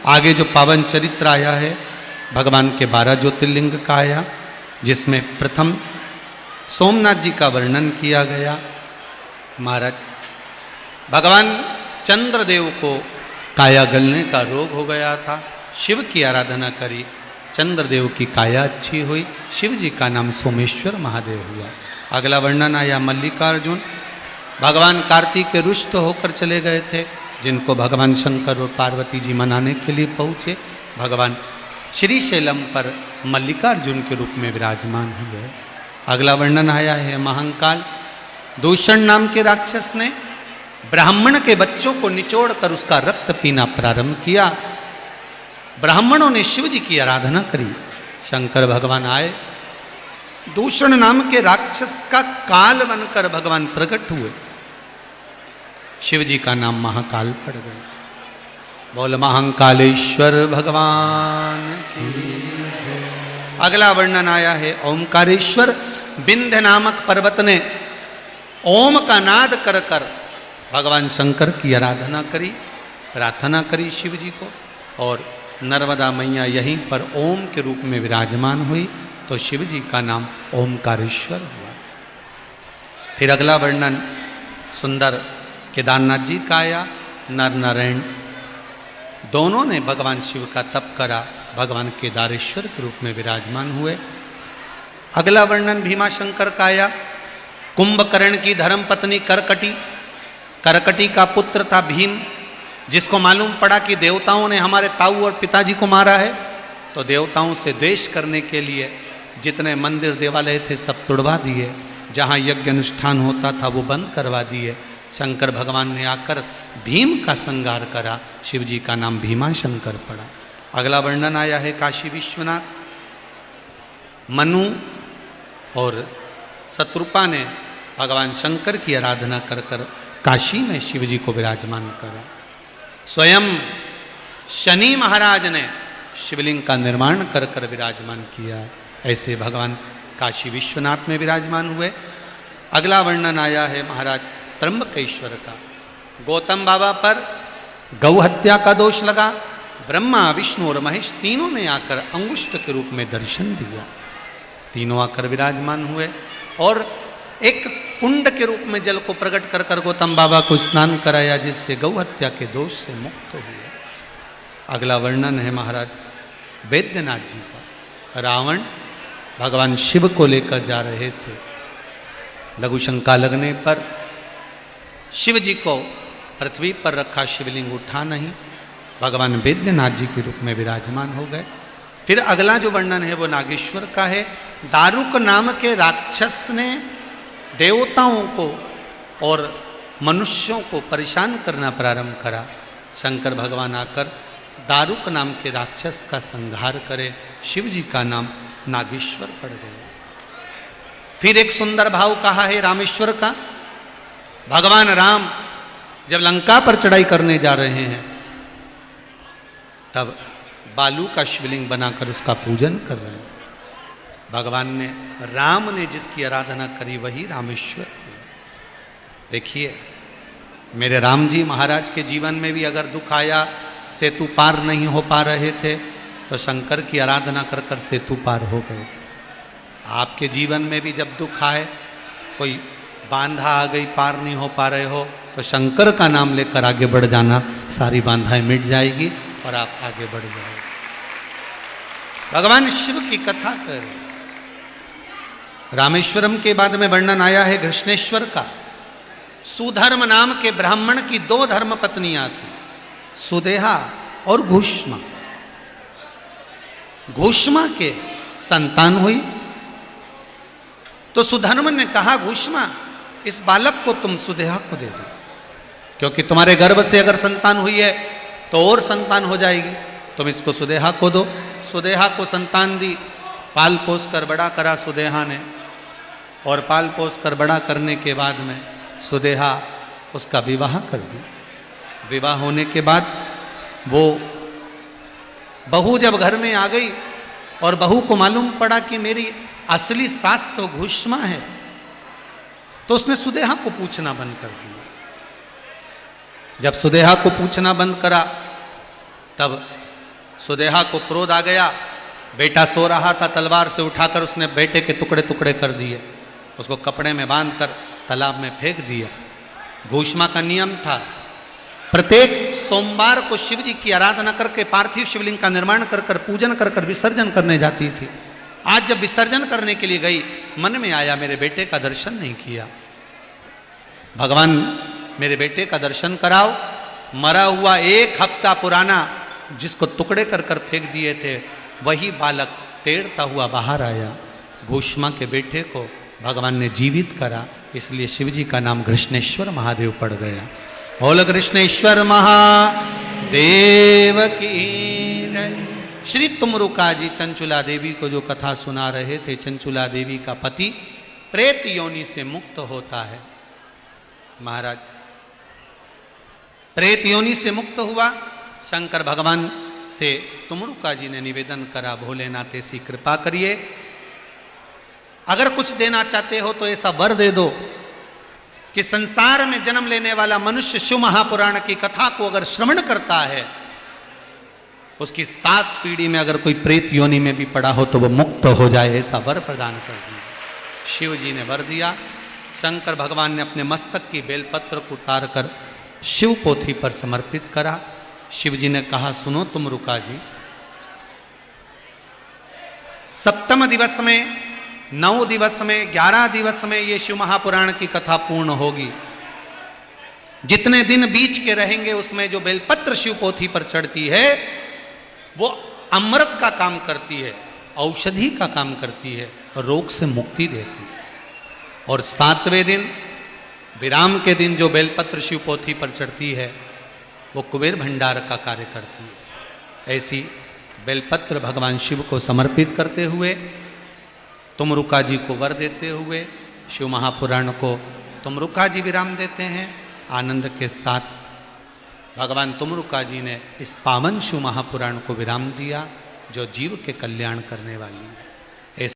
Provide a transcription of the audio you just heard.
आगे जो पावन चरित्र आया है भगवान के 12 ज्योतिर्लिंग का आया, जिसमें प्रथम सोमनाथ जी का वर्णन किया गया। महाराज भगवान चंद्रदेव को काया गलने का रोग हो गया था, शिव की आराधना करी, चंद्रदेव की काया अच्छी हुई, शिव जी का नाम सोमेश्वर महादेव हुआ। अगला वर्णन आया मल्लिकार्जुन, भगवान कार्तिक के रुष्ट होकर चले गए थे, जिनको भगवान शंकर और पार्वती जी मनाने के लिए पहुँचे। भगवान श्रीशैलम पर मल्लिकार्जुन के रूप में विराजमान हुए। अगला वर्णन आया है महाकाल, दूषण नाम के राक्षस ने ब्राह्मण के बच्चों को निचोड़कर उसका रक्त पीना प्रारंभ किया। ब्राह्मणों ने शिव जी की आराधना करी, शंकर भगवान आए, दूषण नाम के राक्षस का काल बनकर भगवान प्रकट हुए, शिव जी का नाम महाकाल पड़ गया। बोल महाकालेश्वर भगवान की। अगला वर्णन आया है ओमकारेश्वर, विंध्य नामक पर्वत ने ओम का नाद कर कर भगवान शंकर की आराधना करी, प्रार्थना करी शिव जी को, और नर्मदा मैया यहीं पर ओम के रूप में विराजमान हुई, तो शिव जी का नाम ओमकारेश्वर हुआ। फिर अगला वर्णन सुंदर केदारनाथ जी का आया, नर नारायण दोनों ने भगवान शिव का तप करा, भगवान केदारेश्वर के रूप में विराजमान हुए। अगला वर्णन भीमाशंकर का आया, कुंभकर्ण की धर्मपत्नी करकटी, करकटी का पुत्र था भीम, जिसको मालूम पड़ा कि देवताओं ने हमारे ताऊ और पिताजी को मारा है, तो देवताओं से द्वेष करने के लिए जितने मंदिर देवालय थे सब तुड़वा दिए, जहाँ यज्ञ अनुष्ठान होता था वो बंद करवा दिए। शंकर भगवान ने आकर भीम का संहार करा, शिव जी का नाम भीमाशंकर पड़ा। अगला वर्णन आया है काशी विश्वनाथ, मनु और शत्रुपा ने भगवान शंकर की आराधना कर कर काशी में शिव जी को विराजमान करा। स्वयं शनि महाराज ने शिवलिंग का निर्माण कर कर विराजमान किया। ऐसे भगवान काशी विश्वनाथ में विराजमान हुए। अगला वर्णन आया है महाराज त्र्यंबकेश्वर का, गौतम बाबा पर गौ हत्या का दोष लगा, ब्रह्मा विष्णु और महेश तीनों ने आकर अंगुष्ठ के रूप में दर्शन दिया, तीनों आकर विराजमान हुए और एक कुंड के रूप में जल को प्रकट कर कर गौतम बाबा को स्नान कराया, जिससे गौ हत्या के दोष से मुक्त हुए। अगला वर्णन है महाराज वैद्यनाथ जी का, रावण भगवान शिव को लेकर जा रहे थे, लघु शंका लगने पर शिव जी को पृथ्वी पर रखा, शिवलिंग उठा नहीं, भगवान वैद्यनाथ जी के रूप में विराजमान हो गए। फिर अगला जो वर्णन है वो नागेश्वर का है, दारुक नाम के राक्षस ने देवताओं को और मनुष्यों को परेशान करना प्रारंभ करा, शंकर भगवान आकर दारुक नाम के राक्षस का संहार करे, शिव जी का नाम नागेश्वर पड़ गया। फिर एक सुंदर भाव कहा है रामेश्वर का, भगवान राम जब लंका पर चढ़ाई करने जा रहे हैं तब बालू का शिवलिंग बनाकर उसका पूजन कर रहे हैं। भगवान ने राम ने जिसकी आराधना करी वही रामेश्वर। देखिए मेरे राम जी महाराज के जीवन में भी अगर दुख आया, सेतु पार नहीं हो पा रहे थे, तो शंकर की आराधना कर कर सेतु पार हो गए थे। आपके जीवन में भी जब दुख आए, कोई बांधा आ गई, पार नहीं हो पा रहे हो, तो शंकर का नाम लेकर आगे बढ़ जाना, सारी बांधाएं मिट जाएगी और आप आगे बढ़ जाएंगे। भगवान शिव की कथा करें। रामेश्वरम के बाद में वर्णन आया है कृष्णेश्वर का, सुधर्म नाम के ब्राह्मण की 2 धर्म पत्नियां थी, सुदेहा और घुष्मा। घुष्मा के संतान हुई तो सुधर्म ने कहा, घुष्मा इस बालक को तुम सुदेहा को दे दो, क्योंकि तुम्हारे गर्भ से अगर संतान हुई है तो और संतान हो जाएगी, तुम इसको सुदेहा को दो। सुदेहा को संतान दी, पाल पोस कर बड़ा करा सुदेहा ने, और पाल पोस कर बड़ा करने के बाद में सुदेहा उसका विवाह कर दी। विवाह होने के बाद वो बहू जब घर में आ गई और बहू को मालूम पड़ा कि मेरी असली सास तो घुष्मा है, तो उसने सुदेहा को पूछना बंद कर दिया। जब सुदेहा को पूछना बंद करा तब सुदेहा को क्रोध आ गया, बेटा सो रहा था, तलवार से उठाकर उसने बेटे के टुकड़े टुकड़े कर दिए, उसको कपड़े में बांधकर तालाब में फेंक दिया। घोषमा का नियम था, प्रत्येक सोमवार को शिव जी की आराधना करके पार्थिव शिवलिंग का निर्माण कर कर पूजन कर कर विसर्जन करने जाती थी। आज जब विसर्जन करने के लिए गई, मन में आया मेरे बेटे का दर्शन नहीं किया, भगवान मेरे बेटे का दर्शन कराओ। मरा हुआ 1 हफ्ता पुराना जिसको टुकड़े कर कर फेंक दिए थे, वही बालक तैरता हुआ बाहर आया। घोषमा के बेटे को भगवान ने जीवित करा, इसलिए शिव जी का नाम कृष्णेश्वर महादेव पड़ गया। बोल कृष्णेश्वर महादेव की जय। श्री तुमरुका जी चंचुला देवी को जो कथा सुना रहे थे, चंचुला देवी का पति प्रेत योनि से मुक्त होता है। महाराज प्रेत योनि से मुक्त हुआ, शंकर भगवान से तुमरुका जी ने निवेदन करा, भोलेनाथ ऐसी कृपा करिए, अगर कुछ देना चाहते हो तो ऐसा वर दे दो कि संसार में जन्म लेने वाला मनुष्य शिव महापुराण की कथा को अगर श्रवण करता है, उसकी 7 पीढ़ी में अगर कोई प्रेत योनि में भी पड़ा हो तो वो मुक्त हो जाए, ऐसा वर प्रदान कर दिया। शिव जी ने वर दिया। शंकर भगवान ने अपने मस्तक की बेलपत्र को उतार कर शिव पोथी पर समर्पित करा। शिव जी ने कहा, सुनो तुमरुका जी, 7वें दिवस में, 9 दिवस में, 11 दिवस में ये शिव महापुराण की कथा पूर्ण होगी। जितने दिन बीच के रहेंगे उसमें जो बेलपत्र शिव पोथी पर चढ़ती है वो अमृत का काम करती है, औषधि का काम करती है, रोग से मुक्ति देती है। और 7वें दिन, विराम के दिन, जो बेलपत्र शिव पोथी पर चढ़ती है वो कुबेर भंडार का कार्य करती है। ऐसी बेलपत्र भगवान शिव को समर्पित करते हुए, तुमरुका जी को वर देते हुए शिव महापुराण को तुमरुका जी विराम देते हैं। आनंद के साथ भगवान तुमरुका जी ने इस पावन शिव महापुराण को विराम दिया, जो जीव के कल्याण करने वाली है।